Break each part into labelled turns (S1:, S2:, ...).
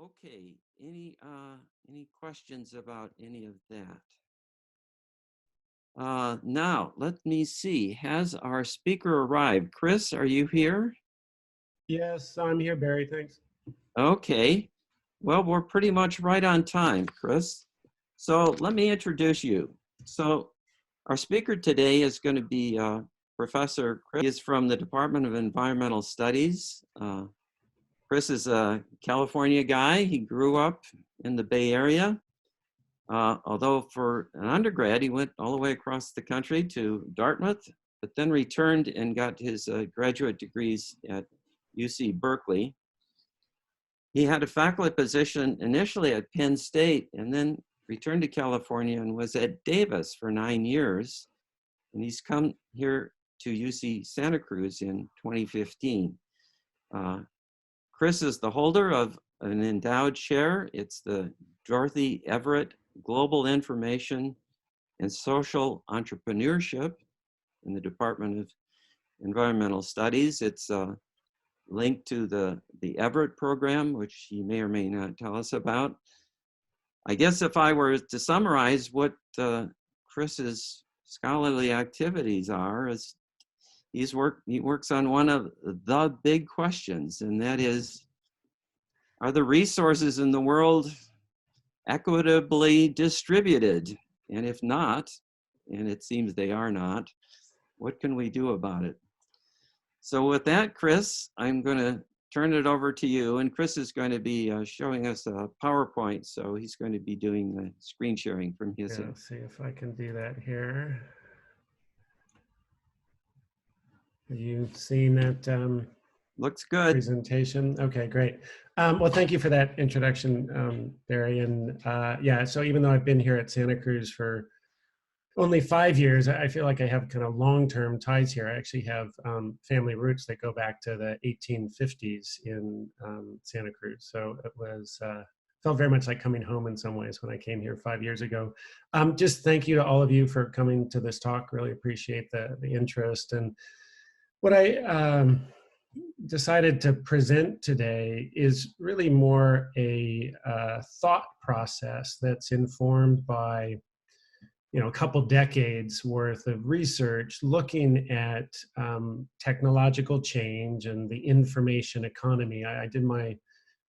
S1: Okay, any questions about any of that? Now, let me see. Has our speaker arrived? Chris, are you here?
S2: Yes, I'm here, Barry. Thanks.
S1: Okay. Well, we're pretty much right on time, Chris. So let me introduce you. So our speaker today is going to be Professor Chris. He is from the Department of Environmental Studies. Chris is a California guy. He grew up in the Bay Area. Although for an undergrad, he went all the way across the country to Dartmouth, but then returned and got his graduate degrees at UC Berkeley. He had a faculty position initially at Penn State and then returned to California and was at Davis for 9 years. And he's come here to UC Santa Cruz in 2015. Chris is the holder of an endowed chair. It's the Dorothy Everett Global Information and Social Entrepreneurship in the Department of Environmental Studies. It's linked to the Everett program, which he may or may not tell us about. I guess if I were to summarize what Chris's scholarly activities are, is he works on one of the big questions, and that is, are the resources in the world equitably distributed? And if not, and it seems they are not, what can we do about it? So with that, Chris, I'm going to turn it over to you. And Chris is going to be showing us a PowerPoint. So he's going to be doing the screen sharing from his end.
S2: Let's see if I can do that here. Have you seen that
S1: Looks good.
S2: presentation? Okay, great. Well, thank you for that introduction, Barry. And yeah, so even though I've been here at Santa Cruz for only 5 years, I feel like I have kind of long-term ties here. I actually have family roots that go back to the 1850s in Santa Cruz. So it was felt very much like coming home in some ways when I came here 5 years ago. Just thank you to all of you for coming to this talk. Really appreciate the interest. And what I decided to present today is really more a thought process that's informed by a couple decades worth of research looking at technological change and the information economy. I did my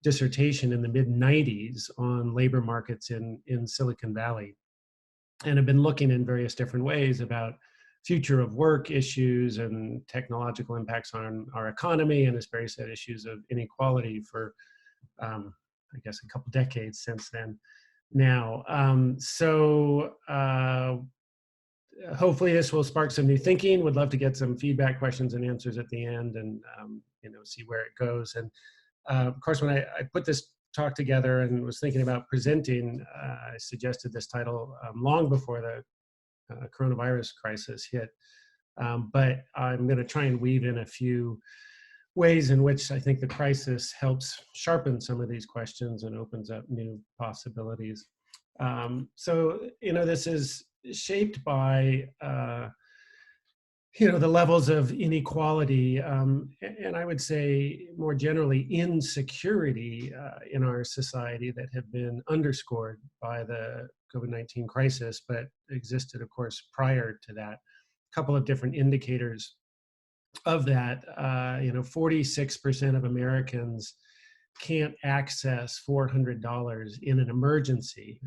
S2: dissertation in the mid-90s on labor markets in Silicon Valley, and have been looking in various different ways about future of work issues and technological impacts on our economy, and as Barry said, issues of inequality for, I guess, a couple decades since then. Now, hopefully this will spark some new thinking. Would love to get some feedback, questions, and answers at the end, and see where it goes. And of course, when I put this talk together and was thinking about presenting, I suggested this title long before the coronavirus crisis hit. But I'm going to try and weave in a few ways in which I think the crisis helps sharpen some of these questions and opens up new possibilities. So, this is shaped by, the levels of inequality, and I would say more generally insecurity in our society that have been underscored by the COVID-19 crisis, but existed, of course, prior to that. A couple of different indicators of that. 46% of Americans can't access $400 in an emergency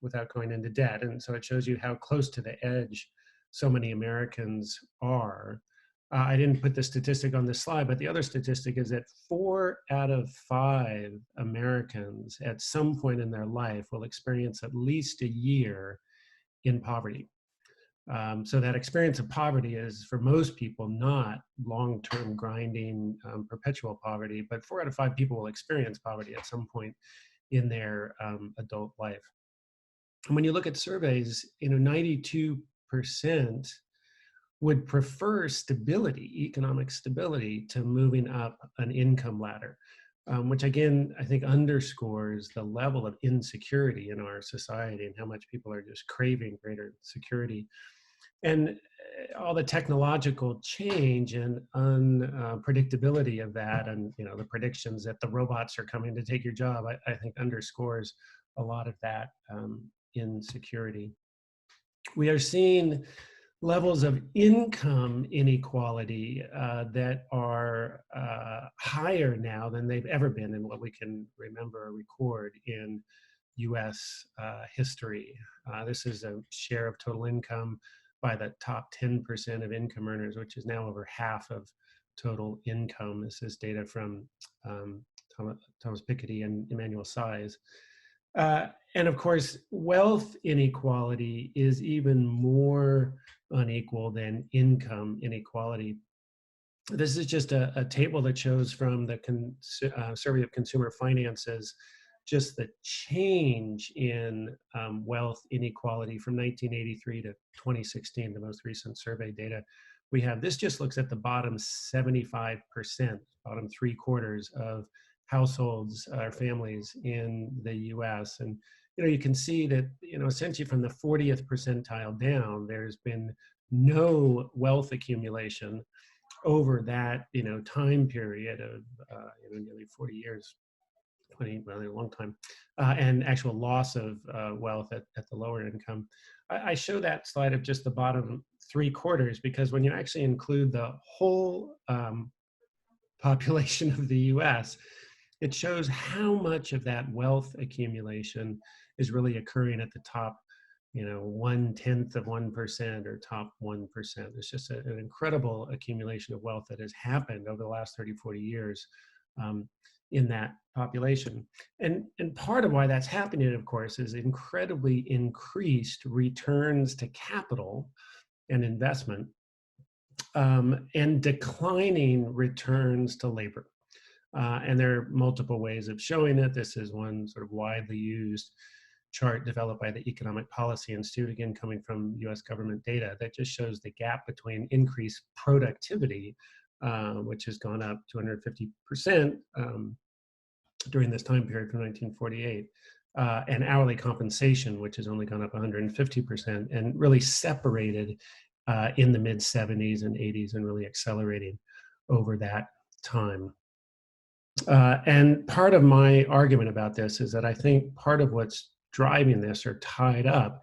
S2: without going into debt. And so it shows you how close to the edge so many Americans are. I didn't put the statistic on this slide, but the other statistic is that 4 out of 5 Americans at some point in their life will experience at least a year in poverty. So that experience of poverty is, for most people, not long-term grinding, perpetual poverty, but 4 out of 5 people will experience poverty at some point in their adult life. And when you look at surveys, 92% would prefer stability, economic stability, to moving up an income ladder, which again, I think underscores the level of insecurity in our society and how much people are just craving greater security. And all the technological change and unpredictability of that, and the predictions that the robots are coming to take your job, I think underscores a lot of that insecurity. We are seeing levels of income inequality that are higher now than they've ever been in what we can remember or record in US history. This is a share of total income by the top 10% of income earners, which is now over half of total income. This is data from Thomas Piketty and Emmanuel Size. And of course, wealth inequality is even more unequal than income inequality. This is just a table that shows from the Survey of Consumer Finances just the change in wealth inequality from 1983 to 2016, the most recent survey data we have. This just looks at the bottom 75%, bottom 3/4 of households or families in the US. And you can see that essentially from the 40th percentile down, there's been no wealth accumulation over that time period of nearly 40 years, 20, well, a long time, and actual loss of wealth at the lower income. I show that slide of just the bottom 3/4 because when you actually include the whole population of the US, it shows how much of that wealth accumulation is really occurring at the top 1/10 of 1% or top 1%. It's just an incredible accumulation of wealth that has happened over the last 30, 40 years in that population. And part of why that's happening, of course, is incredibly increased returns to capital and investment and declining returns to labor. And there are multiple ways of showing it. This is one sort of widely used chart developed by the Economic Policy Institute, again, coming from US government data, that just shows the gap between increased productivity, which has gone up 250% during this time period from 1948, and hourly compensation, which has only gone up 150%, and really separated in the mid 70s and 80s and really accelerating over that time. And part of my argument about this is that I think part of what's driving this or tied up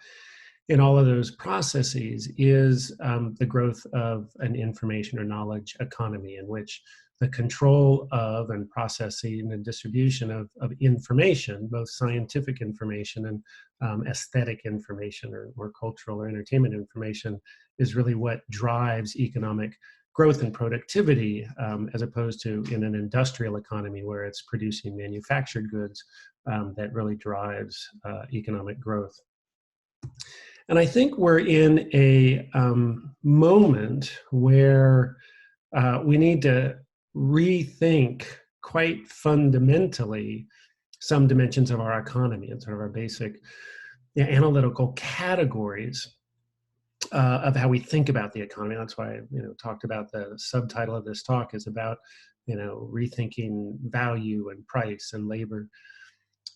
S2: in all of those processes is the growth of an information or knowledge economy in which the control of and processing and distribution of information, both scientific information and aesthetic information or cultural or entertainment information, is really what drives economic growth and productivity, as opposed to in an industrial economy where it's producing manufactured goods that really drives economic growth. And I think we're in a moment where we need to rethink quite fundamentally some dimensions of our economy and sort of our basic analytical categories of how we think about the economy. That's why I talked about the subtitle of this talk is about rethinking value and price and labor.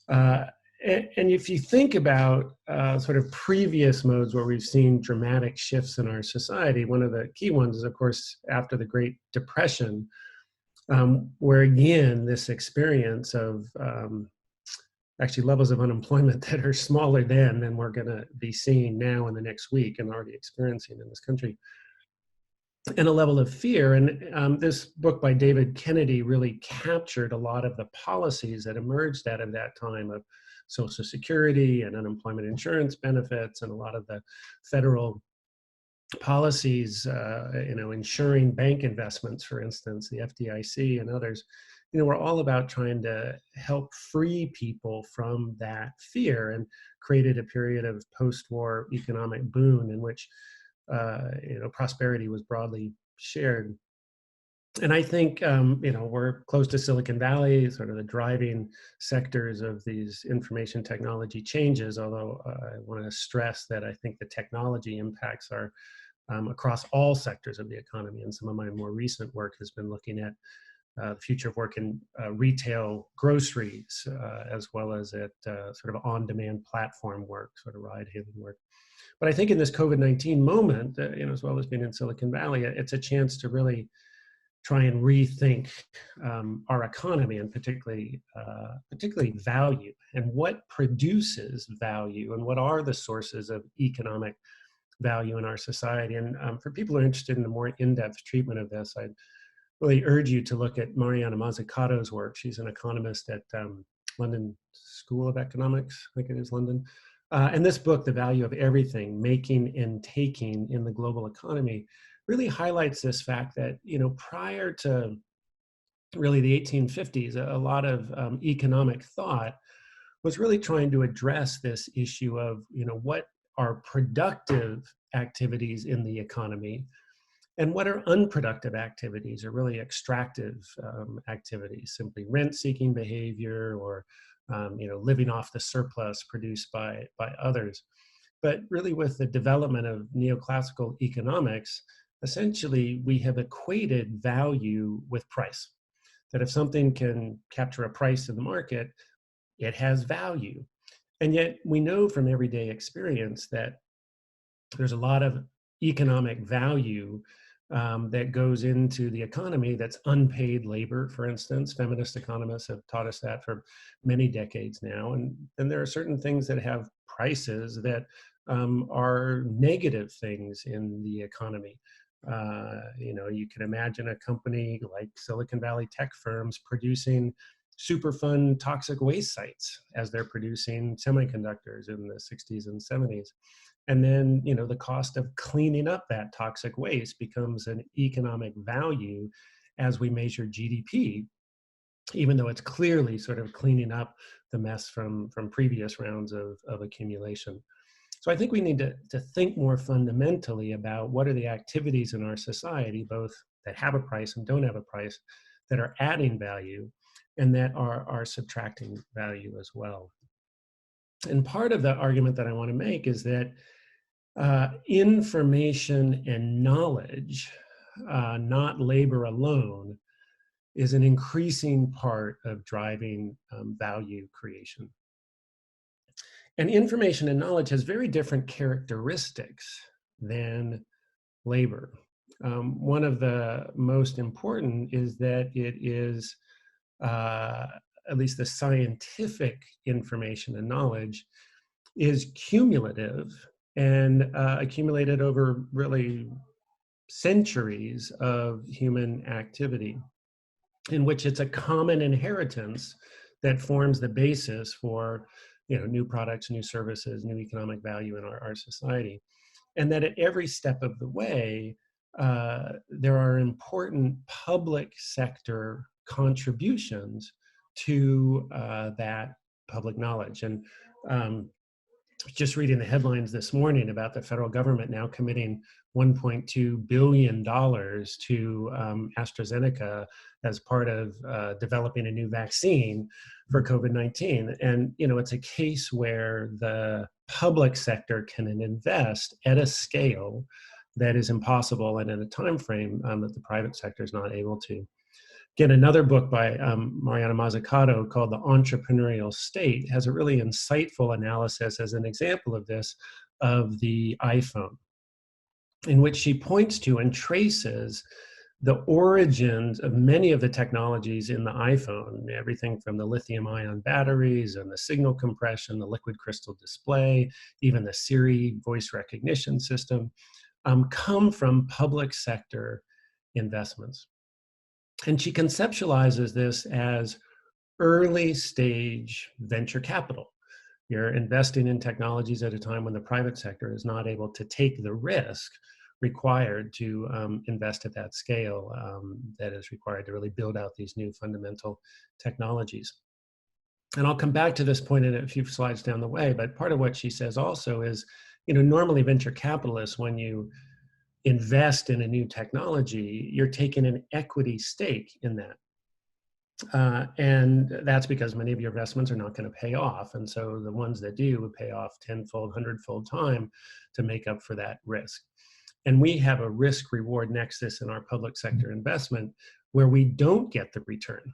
S2: And if you think about sort of previous modes where we've seen dramatic shifts in our society, one of the key ones is, of course, after the Great Depression, where again, this experience of actually levels of unemployment that are smaller than we're going to be seeing now in the next week and already experiencing in this country, and a level of fear. And this book by David Kennedy really captured a lot of the policies that emerged out of that time of Social Security and unemployment insurance benefits and a lot of the federal policies, ensuring bank investments, for instance, the FDIC and others, were all about trying to help free people from that fear and created a period of post-war economic boom in which prosperity was broadly shared. And I think, we're close to Silicon Valley, sort of the driving sectors of these information technology changes, although I want to stress that I think the technology impacts are across all sectors of the economy. And some of my more recent work has been looking at the future of work in retail groceries, as well as at sort of on-demand platform work, sort of ride-hailing work. But I think in this COVID-19 moment, as well as being in Silicon Valley, it's a chance to really try and rethink our economy, and particularly value, and what produces value, and what are the sources of economic value in our society. And for people who are interested in a more in-depth treatment of this, I'd really urge you to look at Mariana Mazzucato's work. She's an economist at London School of Economics, I think it is London. And this book, The Value of Everything, Making and Taking in the Global Economy, really highlights this fact that, prior to really the 1850s, a lot of economic thought was really trying to address this issue of, what are productive activities in the economy and what are unproductive activities, or really extractive activities, simply rent-seeking behavior, or living off the surplus produced by others. But really, with the development of neoclassical economics, essentially we have equated value with price. That if something can capture a price in the market, it has value. And yet we know from everyday experience that there's a lot of economic value that goes into the economy that's unpaid labor, for instance. Feminist economists have taught us that for many decades now. And then there are certain things that have prices that are negative things in the economy. You can imagine a company like Silicon Valley tech firms producing Superfund toxic waste sites as they're producing semiconductors in the 60s and 70s. And then, the cost of cleaning up that toxic waste becomes an economic value as we measure GDP, even though it's clearly sort of cleaning up the mess from previous rounds of accumulation. So I think we need to think more fundamentally about what are the activities in our society, both that have a price and don't have a price, that are adding value and that are subtracting value as well. And part of the argument that I want to make is that information and knowledge, not labor alone, is an increasing part of driving value creation. And information and knowledge has very different characteristics than labor. One of the most important is that it is, at least the scientific information and knowledge, is cumulative and accumulated over really centuries of human activity, in which it's a common inheritance that forms the basis for new products, new services, new economic value in our society. And that at every step of the way, there are important public sector contributions to that public knowledge. And just reading the headlines this morning about the federal government now committing $1.2 billion to AstraZeneca as part of developing a new vaccine for COVID-19. And, it's a case where the public sector can invest at a scale that is impossible and in a time frame that the private sector is not able to. Again, another book by Mariana Mazzucato called The Entrepreneurial State has a really insightful analysis as an example of this, of the iPhone, in which she points to and traces the origins of many of the technologies in the iPhone, everything from the lithium-ion batteries and the signal compression, the liquid crystal display, even the Siri voice recognition system, come from public sector investments. And she conceptualizes this as early stage venture capital. You're investing in technologies at a time when the private sector is not able to take the risk required to invest at that scale that is required to really build out these new fundamental technologies. And I'll come back to this point in a few slides down the way, but part of what she says also is, normally venture capitalists, when you invest in a new technology, you're taking an equity stake in that. And that's because many of your investments are not going to pay off. And so the ones that do would pay off 10-fold, 100-fold time to make up for that risk. And we have a risk reward nexus in our public sector investment where we don't get the return.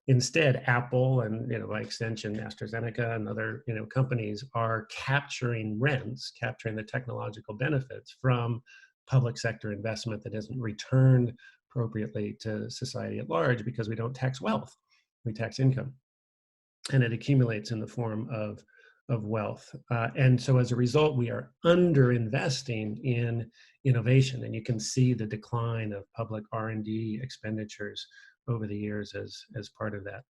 S2: Instead, Apple and, by extension, AstraZeneca and other, companies are capturing rents, capturing the technological benefits from public sector investment that isn't returned appropriately to society at large, because we don't tax wealth, we tax income, and it accumulates in the form of wealth. And so as a result, we are underinvesting in innovation, and you can see the decline of public R&D expenditures over the years as part of that.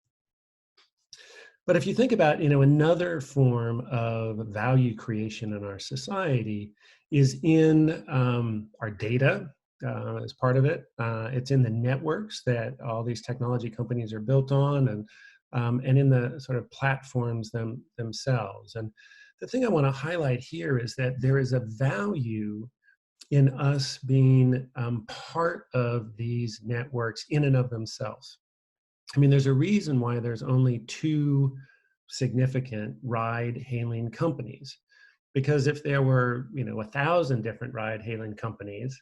S2: But if you think about, another form of value creation in our society is in our data as part of it. It's in the networks that all these technology companies are built on, and in the sort of platforms themselves. And the thing I want to highlight here is that there is a value in us being part of these networks in and of themselves. I mean, there's a reason why there's only two significant ride-hailing companies. Because if there were, 1,000 different ride-hailing companies,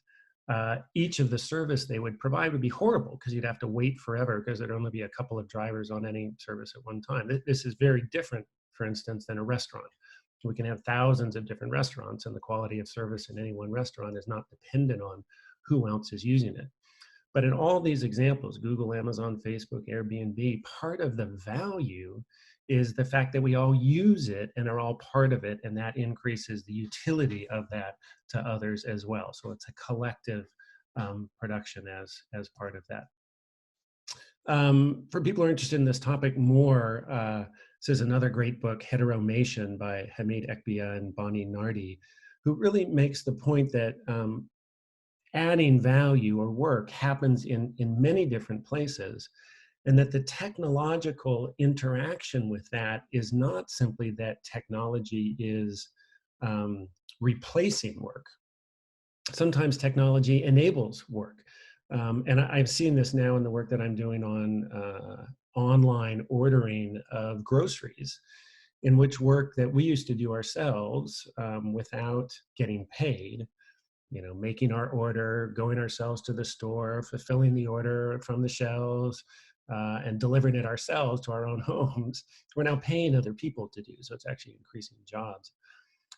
S2: each of the service they would provide would be horrible, because you'd have to wait forever, because there'd only be a couple of drivers on any service at one time. This is very different, for instance, than a restaurant. We can have thousands of different restaurants, and the quality of service in any one restaurant is not dependent on who else is using it. But in all these examples, Google, Amazon, Facebook, Airbnb, part of the value is the fact that we all use it and are all part of it, and that increases the utility of that to others as well. So it's a collective production as part of that. For people who are interested in this topic more, this is another great book, Hetero Nation by Hamid Ekbia and Bonnie Nardi, who really makes the point that adding value or work happens in many different places, and that the technological interaction with that is not simply that technology is replacing work. Sometimes technology enables work. And I've seen this now in the work that I'm doing on online ordering of groceries, in which work that we used to do ourselves without getting paid, making our order, going ourselves to the store, fulfilling the order from the shelves, and delivering it ourselves to our own homes, we're now paying other people to do. So it's actually increasing jobs.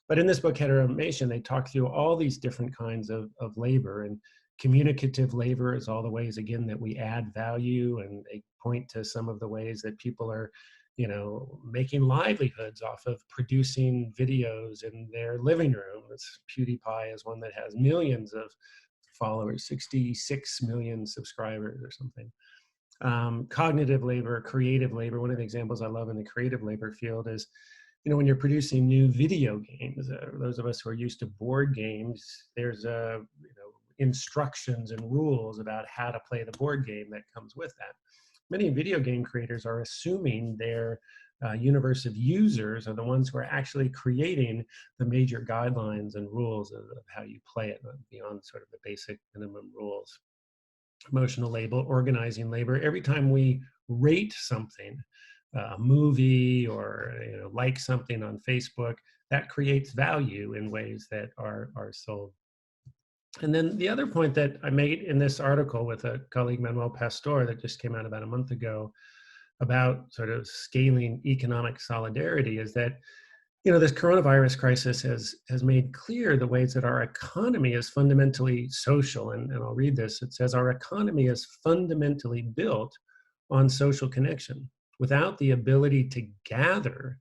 S2: But in this book, Hetero Nation, they talk through all these different kinds of labor, and communicative labor is all the ways, again, that we add value, and they point to some of the ways that people are making livelihoods off of producing videos in their living room. PewDiePie is one that has millions of followers, 66 million subscribers or something. Cognitive labor, creative labor. One of the examples I love in the creative labor field is, when you're producing new video games, those of us who are used to board games, there's instructions and rules about how to play the board game that comes with that. Many video game creators are assuming their universe of users are the ones who are actually creating the major guidelines and rules of how you play it, beyond sort of the basic minimum rules. Emotional labor, organizing labor. Every time we rate something, a movie, or like something on Facebook, that creates value in ways that are sold. And then the other point that I made in this article with a colleague, Manuel Pastor, that just came out about a month ago, about sort of scaling economic solidarity, is that this coronavirus crisis has made clear the ways that our economy is fundamentally social. And I'll read this. It says, our economy is fundamentally built on social connection. Without the ability to gather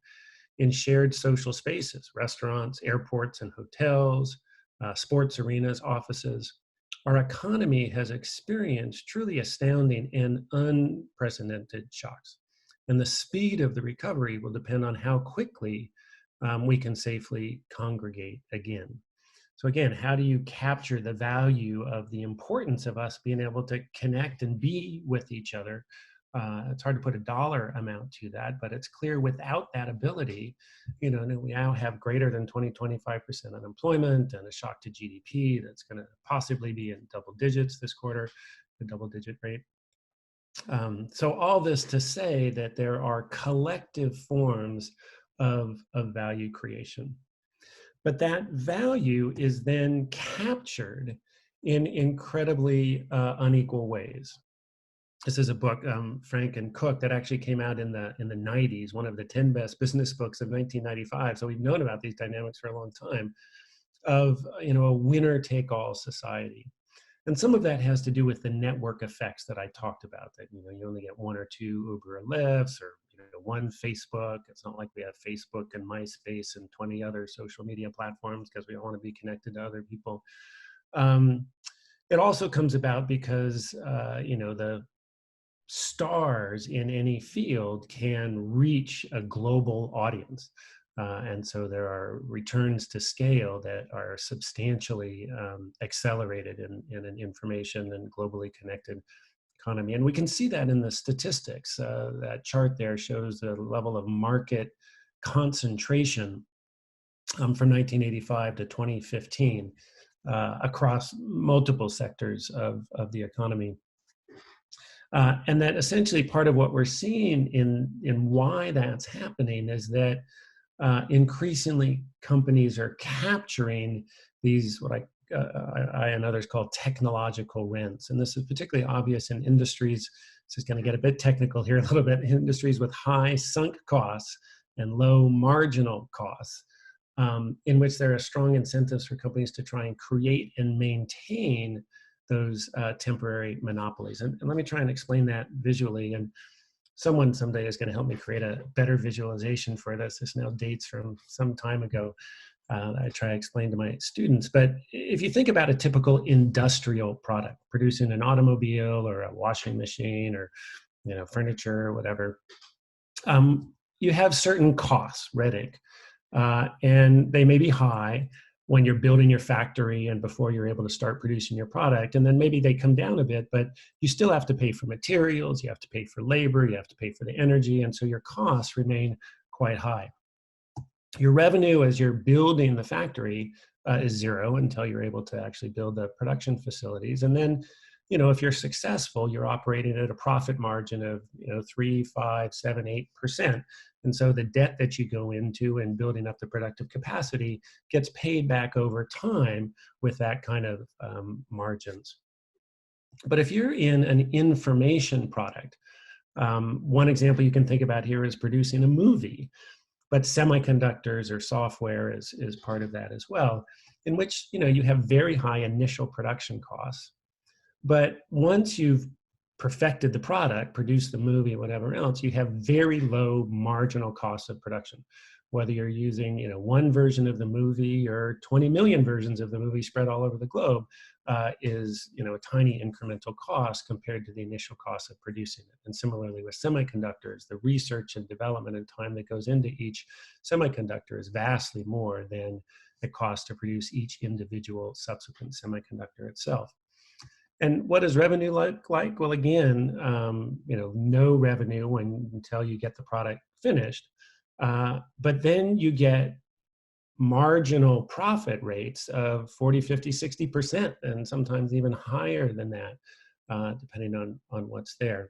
S2: in shared social spaces, restaurants, airports, and hotels, sports arenas, offices, our economy has experienced truly astounding and unprecedented shocks. And the speed of the recovery will depend on how quickly we can safely congregate again. So again, how do you capture the value of the importance of us being able to connect and be with each other? It's hard to put a dollar amount to that, but it's clear without that ability, we now have greater than 25% unemployment and a shock to GDP that's going to possibly be in double digits this quarter, a double-digit rate. So all this to say that there are collective forms of value creation. But that value is then captured in incredibly unequal ways. This is a book, Frank and Cook, that actually came out in the 90s, one of the 10 best business books of 1995. So we've known about these dynamics for a long time of, a winner-take-all society. And some of that has to do with the network effects that I talked about, that, you only get one or two Uber or Lyfts, or, one Facebook. It's not like we have Facebook and MySpace and 20 other social media platforms because we all want to be connected to other people. It also comes about because, the stars in any field can reach a global audience. And so there are returns to scale that are substantially accelerated in an information and globally connected economy. And we can see that in the statistics. That chart there shows the level of market concentration from 1985 to 2015 across multiple sectors of the economy. And that essentially part of what we're seeing in why that's happening is that increasingly companies are capturing these, what I and others call technological rents. And this is particularly obvious in industries. This is going to get a bit technical here a little bit. Industries with high sunk costs and low marginal costs, in which there are strong incentives for companies to try and create and maintain those temporary monopolies. And let me try and explain that visually. And someone someday is going to help me create a better visualization for this. This now dates from some time ago. I try to explain to my students. But if you think about a typical industrial product, producing an automobile or a washing machine or furniture or whatever, you have certain costs, red ink, and they may be high when you're building your factory and before you're able to start producing your product. And then maybe they come down a bit, but you still have to pay for materials, you have to pay for labor, you have to pay for the energy. And so your costs remain quite high. Your revenue as you're building the factory is zero until you're able to actually build the production facilities. And then, if you're successful, you're operating at a profit margin of 3, 5, 7, 8%. And so the debt that you go into and building up the productive capacity gets paid back over time with that kind of margins. But if you're in an information product, one example you can think about here is producing a movie, but semiconductors or software is part of that as well, in which you have very high initial production costs. But once you've perfected the product, produced the movie, whatever else, you have very low marginal costs of production. Whether you're using one version of the movie or 20 million versions of the movie spread all over the globe, is a tiny incremental cost compared to the initial cost of producing it. And similarly with semiconductors, the research and development and time that goes into each semiconductor is vastly more than the cost to produce each individual subsequent semiconductor itself. And what does revenue look like? Well, again, no revenue until you get the product finished. But then you get marginal profit rates of 40, 50, 60%, and sometimes even higher than that, depending on what's there.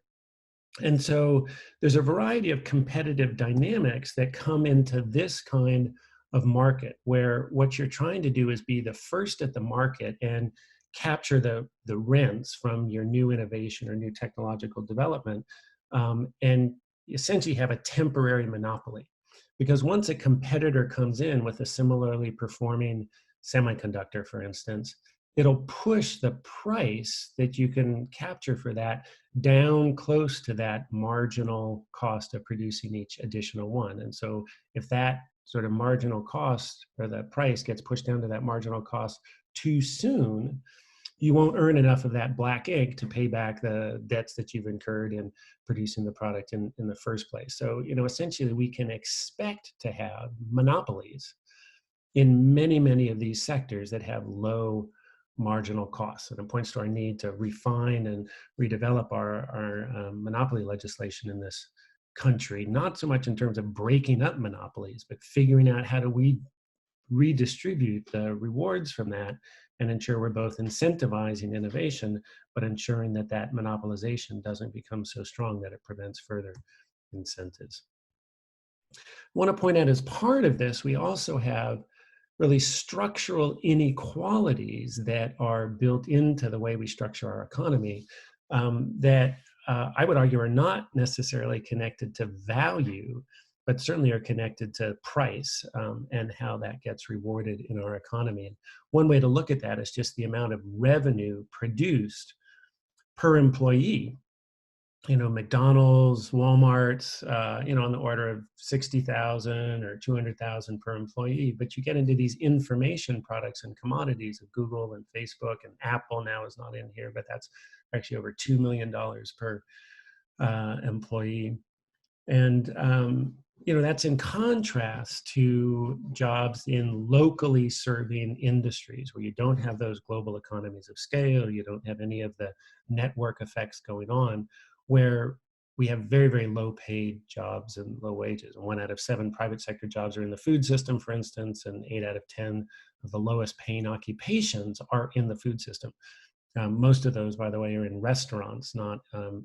S2: And so there's a variety of competitive dynamics that come into this kind of market, where what you're trying to do is be the first at the market and capture the rents from your new innovation or new technological development, and essentially have a temporary monopoly. Because once a competitor comes in with a similarly performing semiconductor, for instance, it'll push the price that you can capture for that down close to that marginal cost of producing each additional one. And so if that sort of marginal cost or the price gets pushed down to that marginal cost too soon, you won't earn enough of that black ink to pay back the debts that you've incurred in producing the product in the first place. So, essentially we can expect to have monopolies in many, many of these sectors that have low marginal costs. And it points to our need to refine and redevelop our monopoly legislation in this country, not so much in terms of breaking up monopolies, but figuring out how do we redistribute the rewards from that and ensure we're both incentivizing innovation, but ensuring that that monopolization doesn't become so strong that it prevents further incentives. I want to point out, as part of this, we also have really structural inequalities that are built into the way we structure our economy, that I would argue, are not necessarily connected to value, but certainly are connected to price, and how that gets rewarded in our economy. And one way to look at that is just the amount of revenue produced per employee. McDonald's, Walmart's, on the order of 60,000 or 200,000 per employee. But you get into these information products and commodities of Google and Facebook, and Apple now is not in here, but that's actually over $2 million per employee. And, that's in contrast to jobs in locally serving industries where you don't have those global economies of scale, you don't have any of the network effects going on, where we have very, very low paid jobs and low wages. And 1 out of 7 private sector jobs are in the food system, for instance, and 8 out of 10 of the lowest paying occupations are in the food system. Most of those, by the way, are in restaurants, not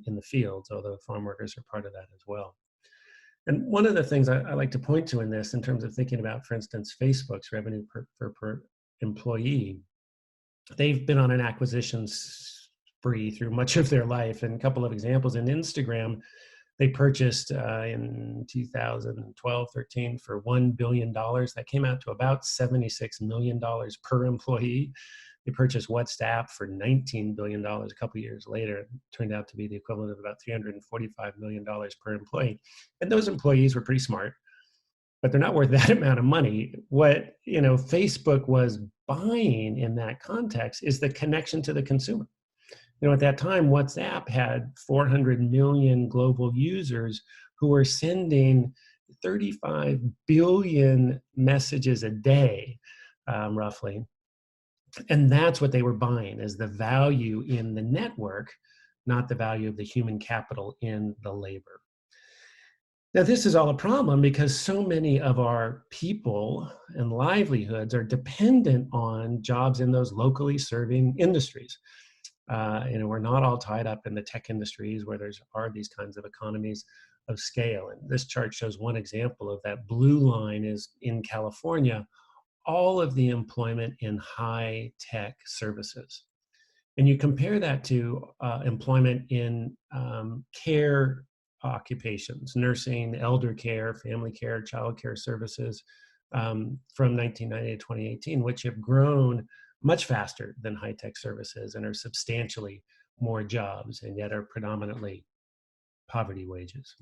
S2: in the fields, although farm workers are part of that as well. And one of the things I like to point to in this, in terms of thinking about, for instance, Facebook's revenue per employee, they've been on an acquisition spree through much of their life. And a couple of examples: in Instagram, they purchased in 2012, 13 for $1 billion. That came out to about $76 million per employee. They purchased WhatsApp for $19 billion a couple of years later. It turned out to be the equivalent of about $345 million per employee. And those employees were pretty smart, but they're not worth that amount of money. What Facebook was buying in that context is the connection to the consumer. At that time, WhatsApp had 400 million global users who were sending 35 billion messages a day, roughly. And that's what they were buying, is the value in the network, not the value of the human capital in the labor. Now, this is all a problem because so many of our people and livelihoods are dependent on jobs in those locally serving industries. We're not all tied up in the tech industries where are these kinds of economies of scale. And this chart shows one example of that. Blue line is in California, all of the employment in high tech services. And you compare that to employment in care occupations, nursing, elder care, family care, child care services, from 1990 to 2018, which have grown much faster than high tech services and are substantially more jobs, and yet are predominantly poverty wages.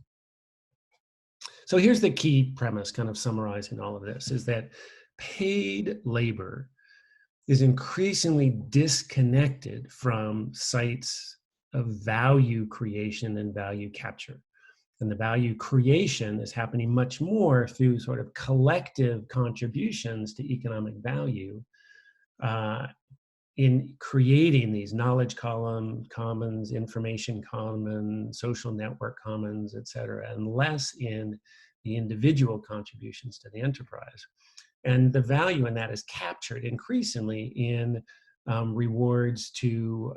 S2: So here's the key premise, kind of summarizing all of this, is that paid labor is increasingly disconnected from sites of value creation and value capture. And the value creation is happening much more through sort of collective contributions to economic value, in creating these knowledge commons, information commons, social network commons, et cetera, and less in the individual contributions to the enterprise. And the value in that is captured increasingly in rewards to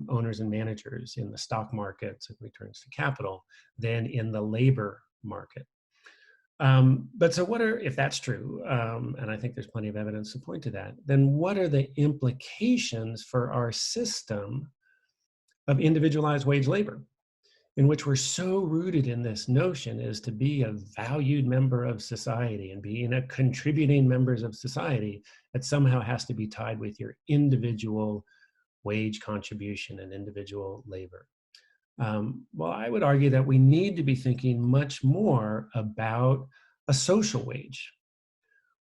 S2: owners and managers in the stock markets and returns to capital than in the labor market. But so if that's true, and I think there's plenty of evidence to point to that, then what are the implications for our system of individualized wage labor, in which we're so rooted in this notion is to be a valued member of society and being a contributing members of society that somehow has to be tied with your individual wage contribution and individual labor. Well, I would argue that we need to be thinking much more about a social wage.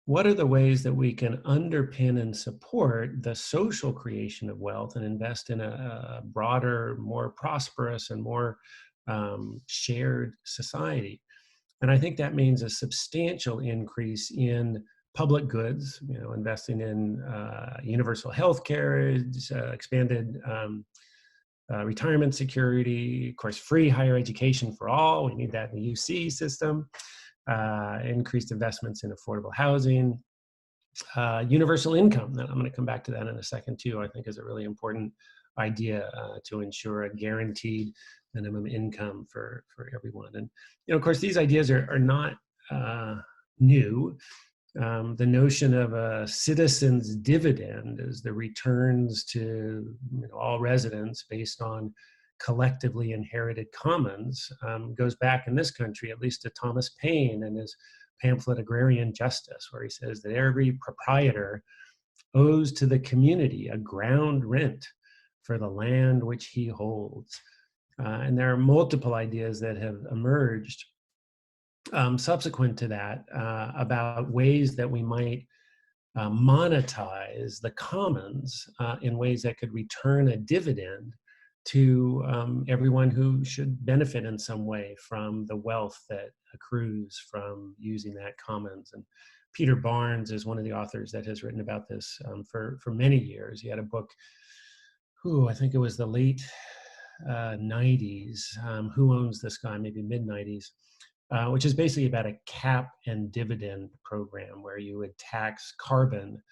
S2: What are the ways that we can underpin and support the social creation of wealth and invest in a broader, more prosperous, and more shared society? And I think that means a substantial increase in public goods, investing in universal health care, expanded retirement security, of course, free higher education for all. We need that in the UC system. Increased investments in affordable housing, universal income. I'm going to come back to that in a second too. I think is a really important idea to ensure a guaranteed minimum income for everyone. And of course, these ideas are not new. The notion of a citizen's dividend is the returns to all residents based on collectively inherited commons goes back in this country, at least to Thomas Paine and his pamphlet Agrarian Justice, where he says that every proprietor owes to the community a ground rent for the land which he holds. And there are multiple ideas that have emerged subsequent to that about ways that we might monetize the commons in ways that could return a dividend to everyone who should benefit in some way from the wealth that accrues from using that commons. And Peter Barnes is one of the authors that has written about this for many years. He had a book, I think it was the late 90s, Who Owns This Guy, maybe mid 90s, which is basically about a cap and dividend program where you would tax carbon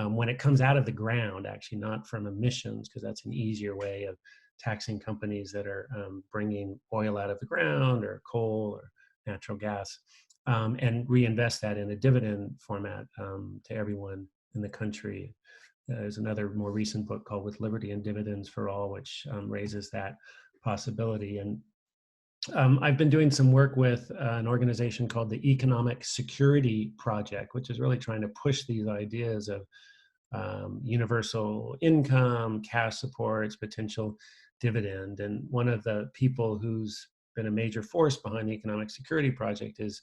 S2: when it comes out of the ground, actually not from emissions, because that's an easier way of taxing companies that are bringing oil out of the ground or coal or natural gas, and reinvest that in a dividend format to everyone in the country. There's another more recent book called With Liberty and Dividends for All, which raises that possibility. And I've been doing some work with an organization called the Economic Security Project, which is really trying to push these ideas of universal income, cash supports, potential dividend. And one of the people who's been a major force behind the Economic Security Project is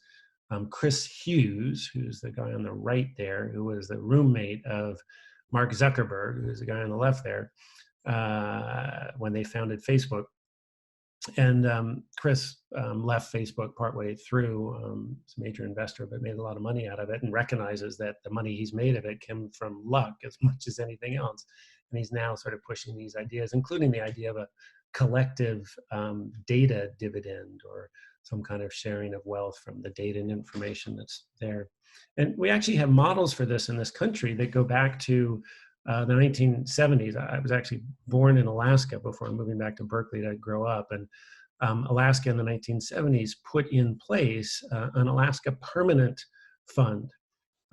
S2: Chris Hughes, who's the guy on the right there, who was the roommate of Mark Zuckerberg, who's the guy on the left there, when they founded Facebook. And Chris left Facebook partway through. He's a major investor, but made a lot of money out of it, and recognizes that the money he's made of it came from luck as much as anything else. And he's now sort of pushing these ideas, including the idea of a collective data dividend, or some kind of sharing of wealth from the data and information that's there. And we actually have models for this in this country that go back to the 1970s. I was actually born in Alaska before moving back to Berkeley to grow up. And Alaska in the 1970s put in place an Alaska Permanent Fund.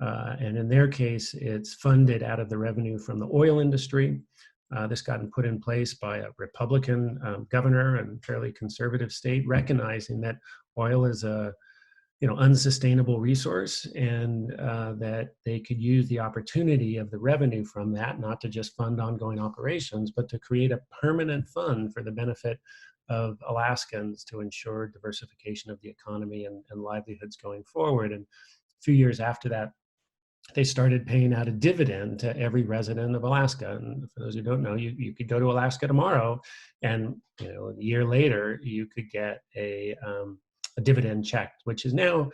S2: And in their case, it's funded out of the revenue from the oil industry. This got put in place by a Republican governor and fairly conservative state, recognizing that oil is a unsustainable resource, and that they could use the opportunity of the revenue from that, not to just fund ongoing operations, but to create a permanent fund for the benefit of Alaskans to ensure diversification of the economy and livelihoods going forward. And a few years after that, they started paying out a dividend to every resident of Alaska. And for those who don't know, you could go to Alaska tomorrow, and a year later, you could get a dividend check, which is now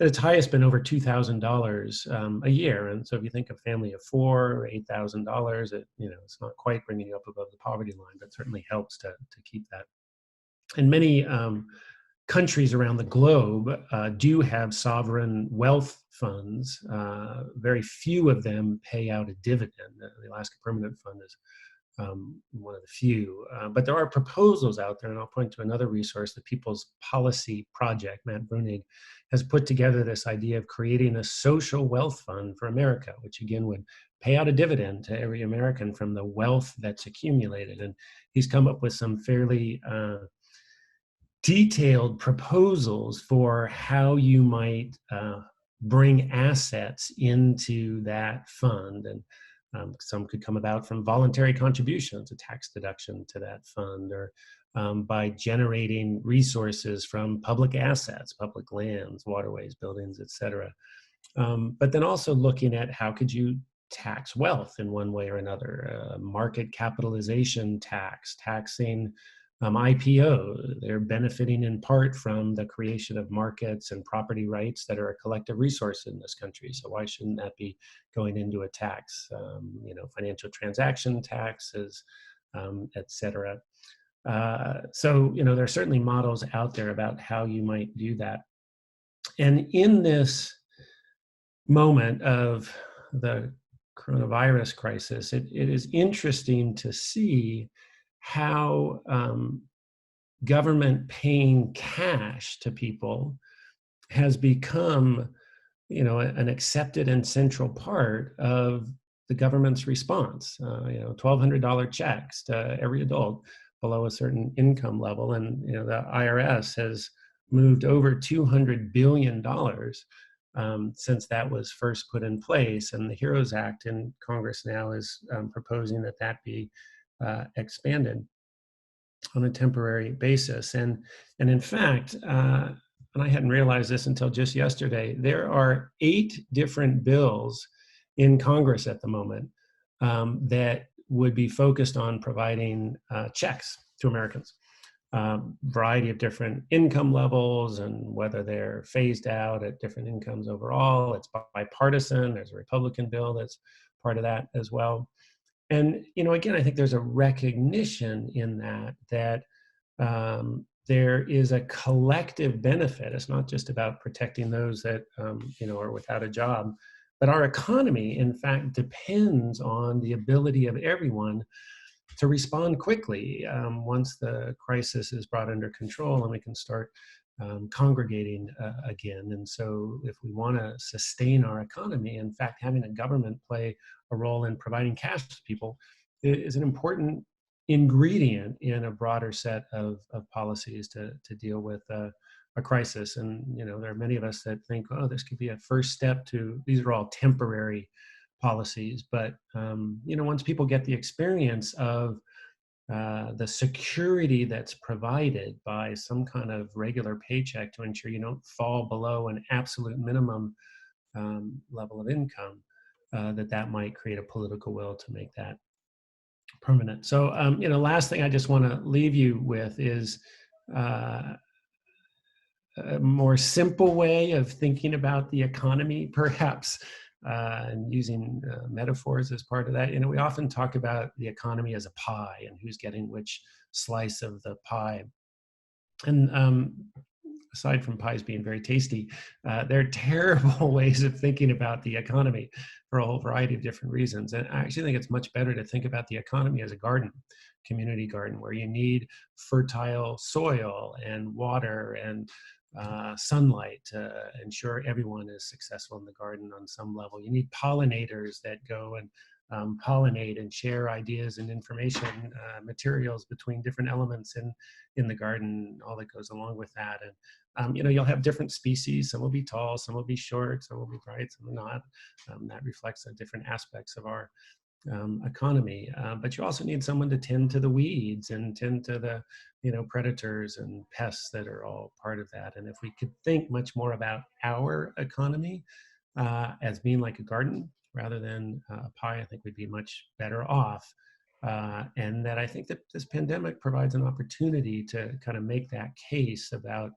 S2: at its highest been over $2,000 a year. And so if you think of a family of four, or $8,000, it's not quite bringing you up above the poverty line, but certainly helps to keep that. And many countries around the globe do have sovereign wealth funds. Very few of them pay out a dividend. The Alaska Permanent Fund is one of the few, but there are proposals out there, and I'll point to another resource. The People's Policy Project, Matt Brunig, has put together this idea of creating a social wealth fund for America, which again would pay out a dividend to every American from the wealth that's accumulated. And he's come up with some fairly detailed proposals for how you might bring assets into that fund. And some could come about from voluntary contributions, a tax deduction to that fund, or by generating resources from public assets, public lands, waterways, buildings, et cetera. But then also looking at how could you tax wealth in one way or another, market capitalization tax, taxing IPO. They're benefiting in part from the creation of markets and property rights that are a collective resource in this country. So why shouldn't that be going into a tax? Financial transaction taxes, et cetera. So there are certainly models out there about how you might do that. And in this moment of the coronavirus crisis, it is interesting to see how government paying cash to people has become, an accepted and central part of the government's response. $1,200 checks to every adult below a certain income level. And the IRS has moved over $200 billion since that was first put in place. And the HEROES Act in Congress now is proposing that be expanded on a temporary basis. And in fact, and I hadn't realized this until just yesterday, there are 8 different bills in Congress at the moment that would be focused on providing checks to Americans. Variety of different income levels and whether they're phased out at different incomes overall. It's bipartisan. There's a Republican bill that's part of that as well. And, again, I think there's a recognition in that there is a collective benefit. It's not just about protecting those that, are without a job, but our economy, in fact, depends on the ability of everyone to respond quickly once the crisis is brought under control and we can start congregating again. And so if we want to sustain our economy, in fact, having a government play a role in providing cash to people is an important ingredient in a broader set of policies to deal with a crisis. And, there are many of us that think, oh, this could be a first step to, these are all temporary policies. But, once people get the experience of the security that's provided by some kind of regular paycheck to ensure you don't fall below an absolute minimum level of income, that might create a political will to make that permanent. So, last thing I just want to leave you with is a more simple way of thinking about the economy, perhaps, and using metaphors as part of that. We often talk about the economy as a pie and who's getting which slice of the pie. And aside from pies being very tasty, there are terrible ways of thinking about the economy for a whole variety of different reasons. And I actually think it's much better to think about the economy as a garden, community garden, where you need fertile soil and water and sunlight to ensure everyone is successful in the garden on some level. You need pollinators that go and pollinate and share ideas and information, materials between different elements in the garden, all that goes along with that. And you'll have different species. Some will be tall, some will be short, some will be bright, some will not. That reflects the different aspects of our economy. But you also need someone to tend to the weeds and tend to the predators and pests that are all part of that. And if we could think much more about our economy as being like a garden rather than a pie, I think we'd be much better off. And that I think that this pandemic provides an opportunity to kind of make that case about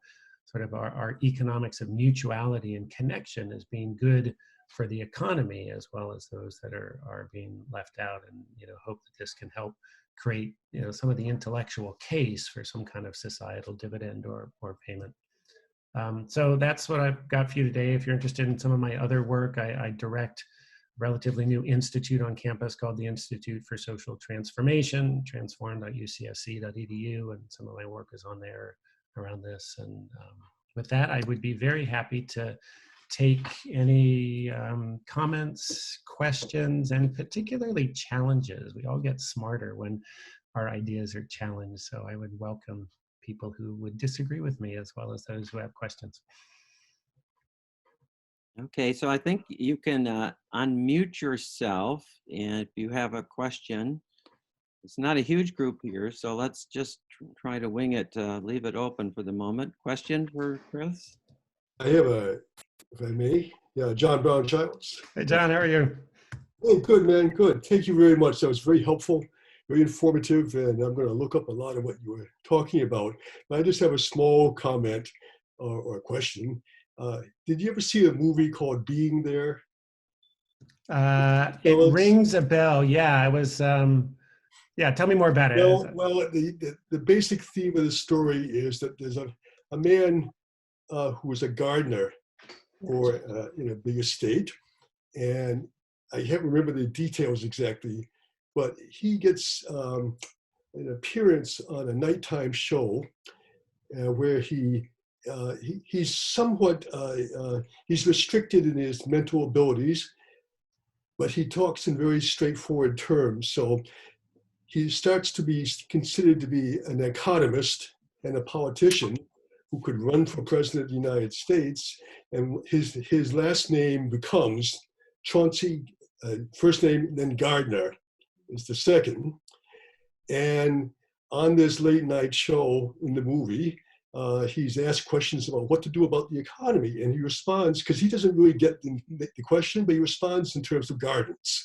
S2: sort of our economics of mutuality and connection as being good for the economy as well as those that are being left out, and hope that this can help create some of the intellectual case for some kind of societal dividend or payment. So that's what I've got for you today. If you're interested in some of my other work, I direct a relatively new institute on campus called the Institute for Social Transformation, transform.ucsc.edu, and some of my work is on there around this. And with that, I would be very happy to take any comments, questions, and particularly challenges. We all get smarter when our ideas are challenged. So I would welcome people who would disagree with me as well as those who have questions.
S1: Okay, so I think you can unmute yourself, and if you have a question. It's not a huge group here, so let's just try to wing it, leave it open for the moment. Question for Chris?
S3: I have a, if I may, yeah, John Brown Childs.
S2: Hey, John, how are you?
S3: Oh, good, man, good. Thank you very much. That was very helpful, very informative, and I'm going to look up a lot of what you were talking about. But I just have a small comment or question. Did you ever see a movie called Being There?
S2: It rings a bell. Yeah, I was, yeah, tell me more about it.
S3: Well, the basic theme of the story is that there's a man who is a gardener or in a big estate, and I can't remember the details exactly, but he gets an appearance on a nighttime show where he's somewhat he's restricted in his mental abilities, but he talks in very straightforward terms. So he starts to be considered to be an economist and a politician who could run for president of the United States. And his last name becomes Chauncey, first name, then Gardner is the second. And on this late night show in the movie, he's asked questions about what to do about the economy. And he responds, because he doesn't really get the question, but he responds in terms of gardens.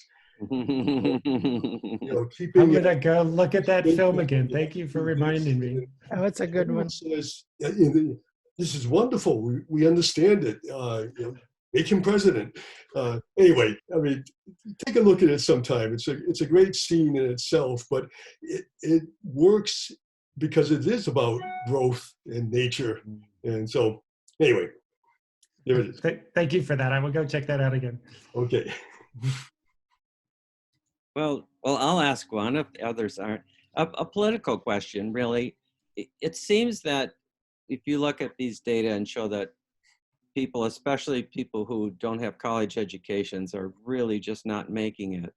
S2: I'm gonna go look at that film again. Thank you for reminding me.
S4: Oh, it's a good one.
S3: Says, this is wonderful. We understand it. Make him president. Anyway, I mean, take a look at it sometime. It's a great scene in itself, but it works because it is about growth and nature. And so, anyway, there it is.
S2: Thank you for that. I will go check that out again.
S3: Okay.
S1: Well, I'll ask one if the others aren't. A political question, really. It seems that if you look at these data and show that people, especially people who don't have college educations, are really just not making it,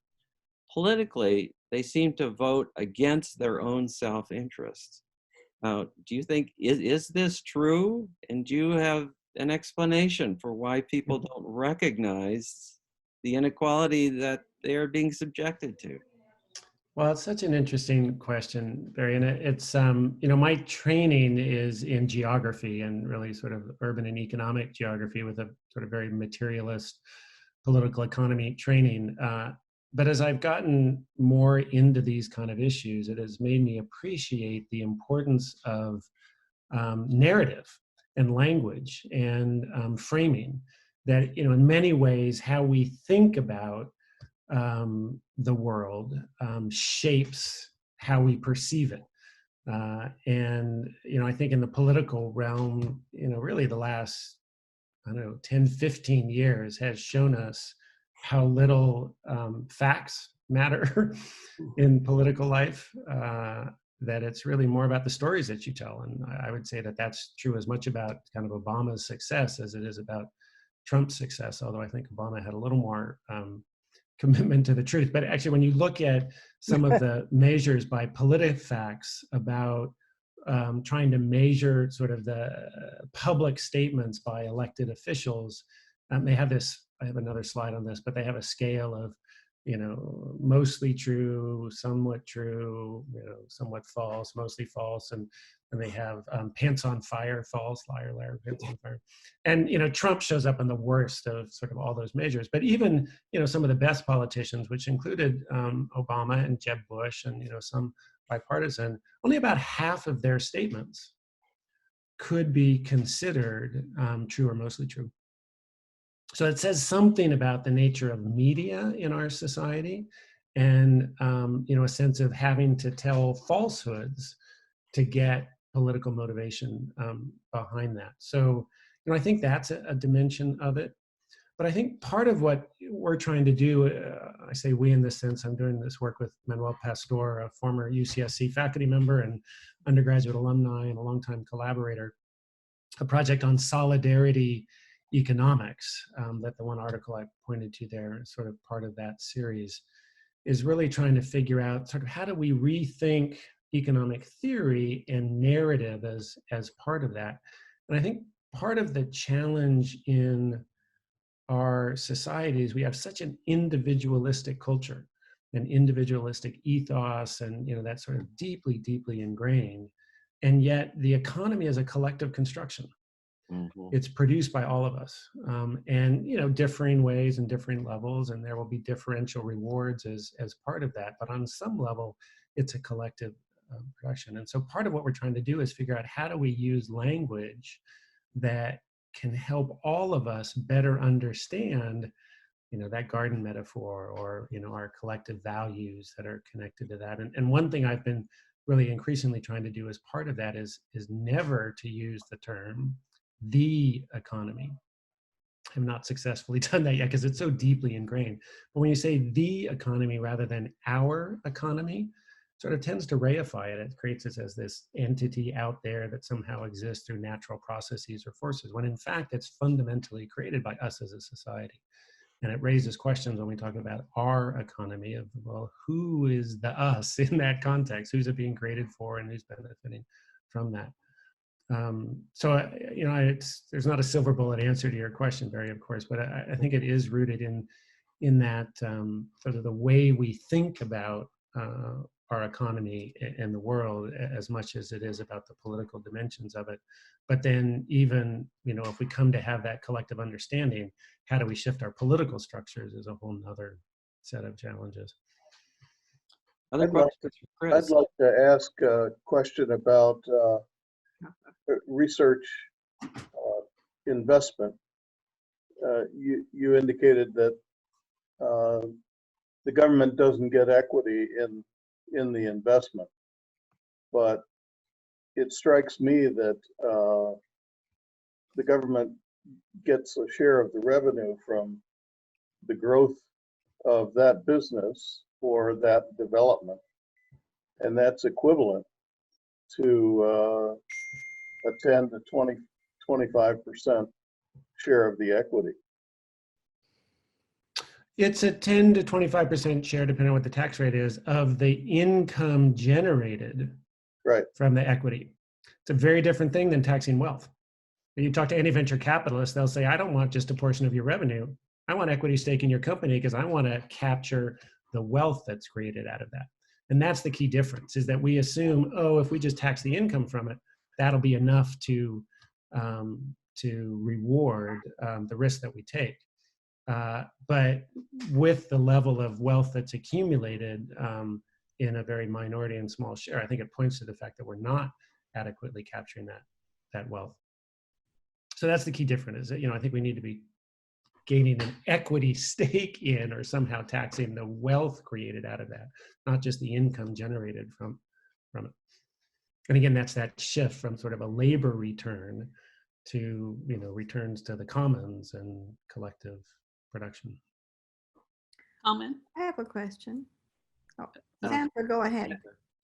S1: politically, they seem to vote against their own self-interest. Do you think, is this true? And do you have an explanation for why people don't recognize the inequality that they are being subjected to?
S2: Well, it's such an interesting question, Barry. And it's, my training is in geography and really sort of urban and economic geography with a sort of very materialist political economy training. But as I've gotten more into these kind of issues, it has made me appreciate the importance of narrative and language and framing. That, in many ways, how we think about the world shapes how we perceive it. And, I think in the political realm, really the last, 10, 15 years has shown us how little facts matter in political life, that it's really more about the stories that you tell. And I would say that that's true as much about kind of Obama's success as it is about Trump's success, although I think Obama had a little more commitment to the truth. But actually, when you look at some of the measures by PolitiFacts about trying to measure sort of the public statements by elected officials, they have this, I have another slide on this, but they have a scale of, mostly true, somewhat true, somewhat false, mostly false, and they have pants on fire, false, liar, liar, pants on fire. And, Trump shows up in the worst of sort of all those measures. But even, some of the best politicians, which included Obama and Jeb Bush and, some bipartisan, only about half of their statements could be considered true or mostly true. So it says something about the nature of media in our society and, a sense of having to tell falsehoods to get political motivation behind that. So, I think that's a dimension of it. But I think part of what we're trying to do, I say we in this sense, I'm doing this work with Manuel Pastor, a former UCSC faculty member and undergraduate alumni and a longtime collaborator, a project on solidarity economics, that the one article I pointed to there, sort of part of that series, is really trying to figure out sort of how do we rethink economic theory and narrative as part of that. And I think part of the challenge in our society is we have such an individualistic culture, an individualistic ethos, and that sort of deeply, deeply ingrained. And yet the economy is a collective construction. Mm-hmm. It's produced by all of us, and differing ways and differing levels, and there will be differential rewards as part of that. But on some level, it's a collective production. And so part of what we're trying to do is figure out how do we use language that can help all of us better understand, that garden metaphor or our collective values that are connected to that. And one thing I've been really increasingly trying to do as part of that is never to use the term the economy. I have not successfully done that yet because it's so deeply ingrained. But when you say the economy rather than our economy, it sort of tends to reify it. It creates it as this entity out there that somehow exists through natural processes or forces, when in fact it's fundamentally created by us as a society. And it raises questions when we talk about our economy of, well, who is the us in that context? Who's it being created for, and who's benefiting from that? So, there's not a silver bullet answer to your question, Barry, of course, but I think it is rooted in that sort of the way we think about our economy and the world as much as it is about the political dimensions of it. But then even, if we come to have that collective understanding, how do we shift our political structures is a whole nother set of challenges.
S1: Other
S4: I'd like
S1: questions for Chris?
S4: I'd like to ask a question about research investment. You indicated that the government doesn't get equity in the investment, but it strikes me that the government gets a share of the revenue from the growth of that business or that development, and that's equivalent to a 10 to 25% share of the equity.
S2: It's a 10 to 25% share, depending on what the tax rate is, of the income generated from the equity. It's a very different thing than taxing wealth. You talk to any venture capitalist, they'll say, I don't want just a portion of your revenue. I want equity stake in your company because I want to capture the wealth that's created out of that. And that's the key difference, is that we assume, if we just tax the income from it, that'll be enough to reward the risk that we take. But with the level of wealth that's accumulated in a very minority and small share, I think it points to the fact that we're not adequately capturing that wealth. So that's the key difference, is that, I think we need to be gaining an equity stake in, or somehow taxing the wealth created out of that, not just the income generated from it. And again, that's that shift from sort of a labor return to, returns to the commons and collective production.
S5: Comment?
S6: I have a question. Sandra, go ahead.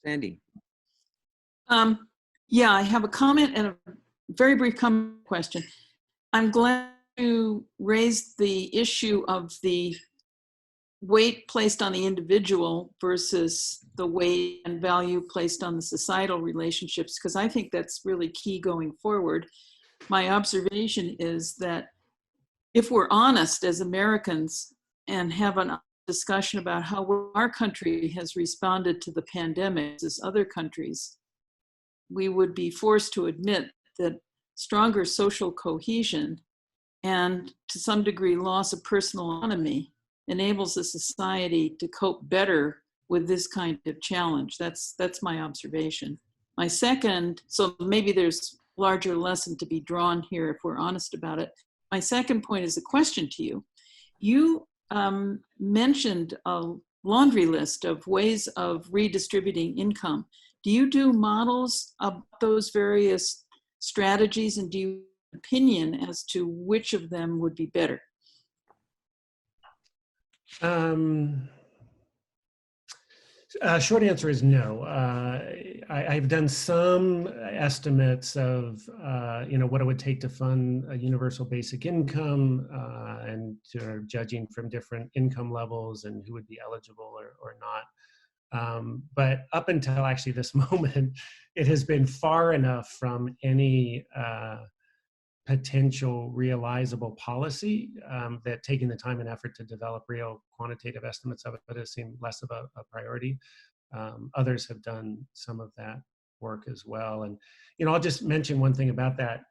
S1: Sandy.
S5: Yeah, I have a comment and a very brief question. I'm glad you raised the issue of the weight placed on the individual versus the weight and value placed on the societal relationships, because I think that's really key going forward. My observation is that if we're honest as Americans and have a discussion about how our country has responded to the pandemic as other countries, we would be forced to admit that stronger social cohesion and, to some degree, loss of personal autonomy enables a society to cope better with this kind of challenge. That's my observation. My second, so maybe there's larger lesson to be drawn here if we're honest about it. My second point is a question to you. You mentioned a laundry list of ways of redistributing income. Do you do models of those various strategies, and do you have an opinion as to which of them would be better?
S2: Short answer is no. I've done some estimates of what it would take to fund a universal basic income, and judging from different income levels and who would be eligible or not. But up until actually this moment, it has been far enough from any potential realizable policy that taking the time and effort to develop real quantitative estimates of it has seemed less of a priority. Others have done some of that work as well. And, I'll just mention one thing about that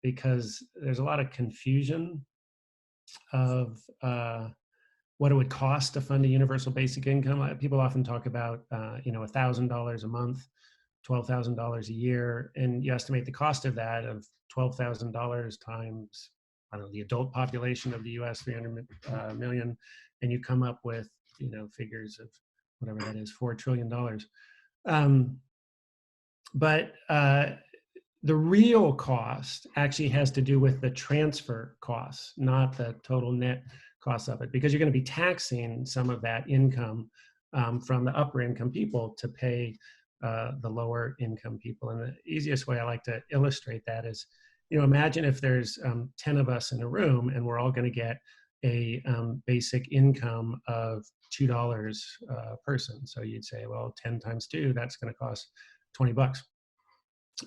S2: because there's a lot of confusion of what it would cost to fund a universal basic income. People often talk about, $1,000 a month, $12,000 a year, and you estimate the cost of that of $12,000 times, the adult population of the U.S., 300 million, and you come up with, figures of whatever that is, $4 trillion. But the real cost actually has to do with the transfer costs, not the total net cost of it, because you're going to be taxing some of that income from the upper income people to pay the lower income people. And the easiest way I like to illustrate that is, imagine if there's 10 of us in a room and we're all going to get a basic income of $2 a person. So you'd say, well, 10 times 2, that's going to cost $20.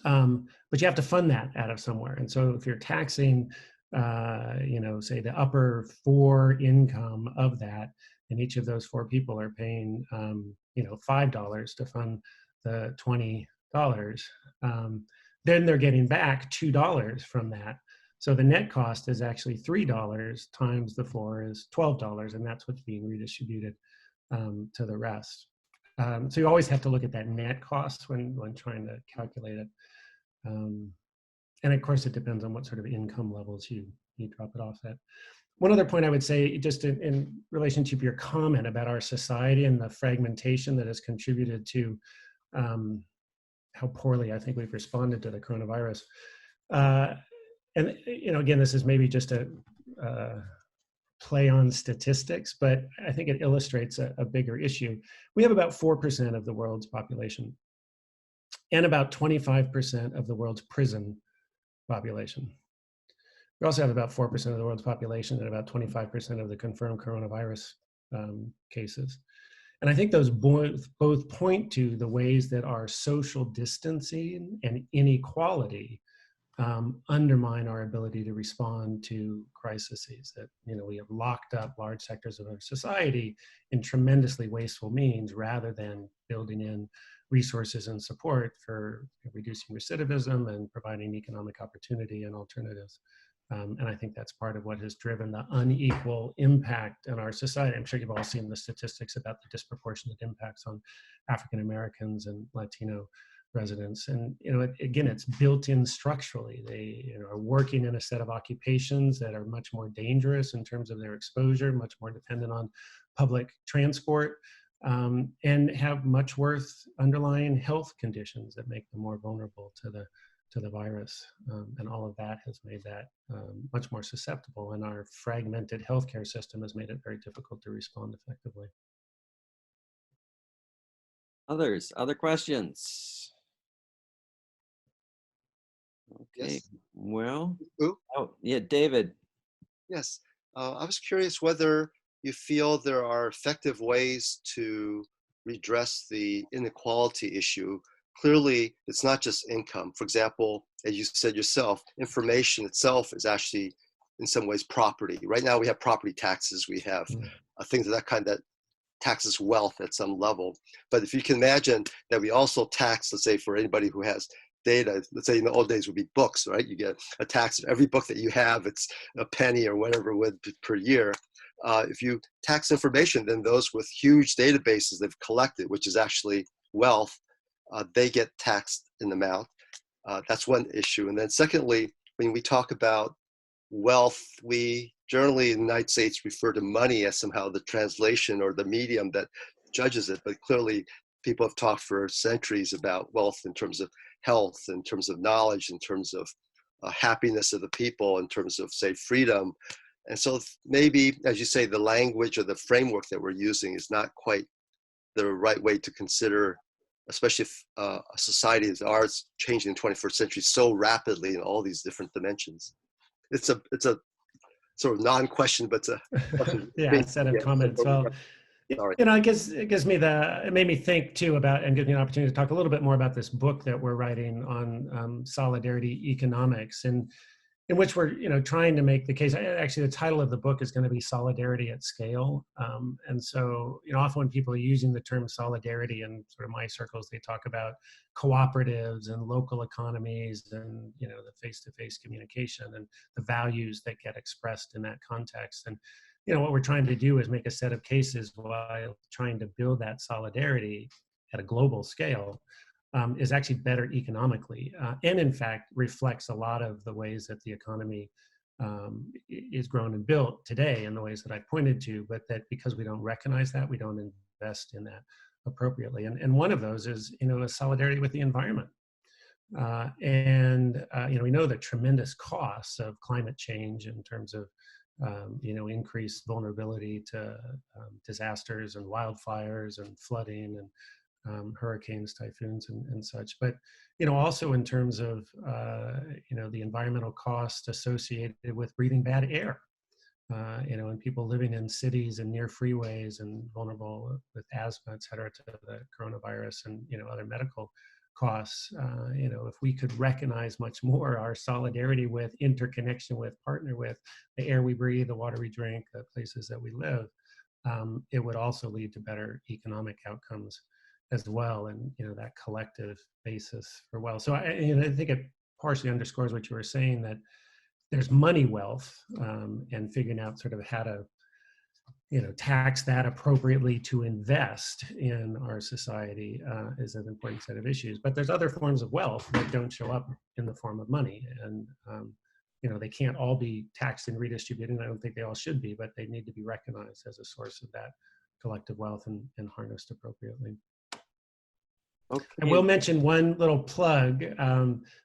S2: But you have to fund that out of somewhere. And so if you're taxing, say the upper 4 income of that, and each of those 4 people are paying, $5 to fund the $20, then they're getting back $2 from that. So the net cost is actually $3 times the 4 is $12, and that's what's being redistributed to the rest. So you always have to look at that net cost when trying to calculate it. And of course, it depends on what sort of income levels you drop it off at. One other point I would say, just in relation to your comment about our society and the fragmentation that has contributed to how poorly I think we've responded to the coronavirus. And again, this is maybe just a play on statistics, but I think it illustrates a bigger issue. We have about 4% of the world's population and about 25% of the world's prison population. We also have about 4% of the world's population and about 25% of the confirmed coronavirus cases. And I think those both point to the ways that our social distancing and inequality undermine our ability to respond to crises. That we have locked up large sectors of our society in tremendously wasteful means, rather than building in resources and support for reducing recidivism and providing economic opportunity and alternatives. And I think that's part of what has driven the unequal impact in our society. I'm sure you've all seen the statistics about the disproportionate impacts on African Americans and Latino residents. And again, it's built in structurally. They are working in a set of occupations that are much more dangerous in terms of their exposure, much more dependent on public transport, and have much worse underlying health conditions that make them more vulnerable to the virus. And all of that has made that much more susceptible, and our fragmented healthcare system has made it very difficult to respond effectively.
S1: Other questions? Okay,
S7: Yes.
S1: well,
S7: Who?
S1: oh, yeah, David.
S7: Yes. I was curious whether you feel there are effective ways to redress the inequality issue. Clearly, it's not just income. For example, as you said yourself, information itself is actually, in some ways, property. Right now, we have property taxes. We have things of that kind that taxes wealth at some level. But if you can imagine that we also tax, let's say, for anybody who has data, let's say in the old days would be books, right? You get a tax of every book that you have, it's a penny or whatever per year. If you tax information, then those with huge databases they've collected, which is actually wealth, they get taxed in the amount. That's one issue. And then secondly, when we talk about wealth, we generally in the United States refer to money as somehow the translation or the medium that judges it. But clearly, people have talked for centuries about wealth in terms of health, in terms of knowledge, in terms of happiness of the people, in terms of, say, freedom. And so maybe, as you say, the language or the framework that we're using is not quite the right way to consider, especially if a society as ours changing in the 21st century so rapidly in all these different dimensions. It's a sort of non-question, but it's a
S2: yeah, set of comments. Well, it made me think too about, and gives me an opportunity to talk a little bit more about this book that we're writing on solidarity economics, and in which we're trying to make the case. Actually, the title of the book is going to be Solidarity at Scale. And so often when people are using the term solidarity in sort of my circles, they talk about cooperatives and local economies and the face-to-face communication and the values that get expressed in that context. And what we're trying to do is make a set of cases while trying to build that solidarity at a global scale. Is actually better economically, and in fact reflects a lot of the ways that the economy is grown and built today in the ways that I pointed to, but that because we don't recognize that, we don't invest in that appropriately. And one of those is, a solidarity with the environment. And we know the tremendous costs of climate change in terms of, increased vulnerability to disasters and wildfires and flooding and hurricanes, typhoons, and such, but also in terms of the environmental cost associated with breathing bad air, And people living in cities and near freeways and vulnerable with asthma, et cetera, to the coronavirus and, other medical costs. If we could recognize much more our solidarity with, interconnection with, partner with the air we breathe, the water we drink, the places that we live, it would also lead to better economic outcomes as well, and that collective basis for wealth. So I think it partially underscores what you were saying, that there's money wealth, and figuring out sort of how to tax that appropriately to invest in our society is an important set of issues. But there's other forms of wealth that don't show up in the form of money, and they can't all be taxed and redistributed, and I don't think they all should be, but they need to be recognized as a source of that collective wealth and harnessed appropriately.
S1: Okay.
S2: I will mention one little plug,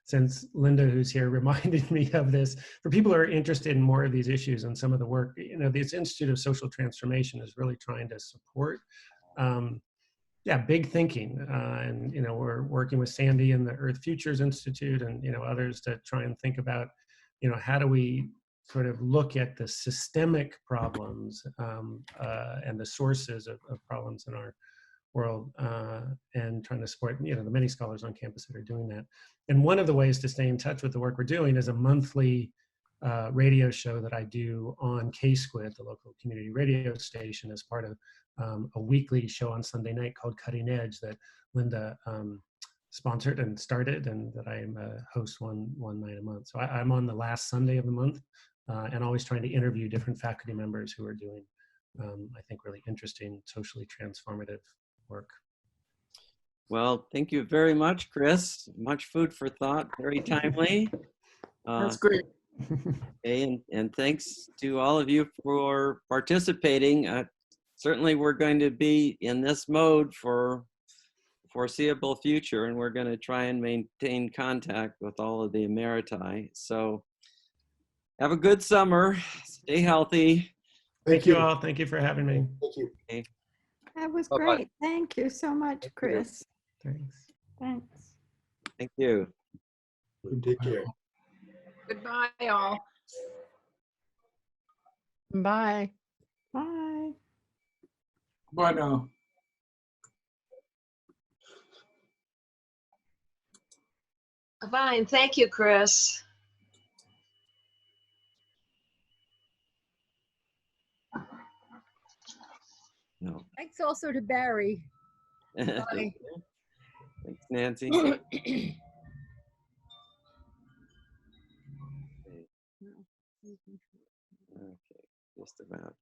S2: since Linda, who's here, reminded me of this. For people who are interested in more of these issues and some of the work, this Institute of Social Transformation is really trying to support, big thinking. And, we're working with Sandy and the Earth Futures Institute and, others to try and think about, how do we sort of look at the systemic problems and the sources of problems in our world, and trying to support the many scholars on campus that are doing that. And one of the ways to stay in touch with the work we're doing is a monthly radio show that I do on K-Squid, the local community radio station, as part of a weekly show on Sunday night called Cutting Edge that Linda sponsored and started, and that I am a host one night a month. So I'm on the last Sunday of the month, and always trying to interview different faculty members who are doing, I think, really interesting, socially transformative work.
S1: Well, thank you very much, Chris. Much food for thought, very timely.
S5: That's great.
S1: And thanks to all of you for participating. Certainly we're going to be in this mode for foreseeable future, and we're going to try and maintain contact with all of the Emeriti. So have a good summer. Stay healthy.
S2: Thank you all. Thank you for having me.
S3: Thank you.
S1: Okay.
S6: That was
S7: Bye-bye.
S6: great. Thank you so much, Chris.
S2: Thanks.
S6: Thanks.
S1: Thank you.
S3: Take care.
S5: Goodbye, all.
S8: Bye.
S6: Bye.
S9: Bye now.
S10: Fine. Thank you, Chris.
S1: No.
S8: Thanks also to Barry.
S1: Thank you. Thanks, Nancy. Okay, just about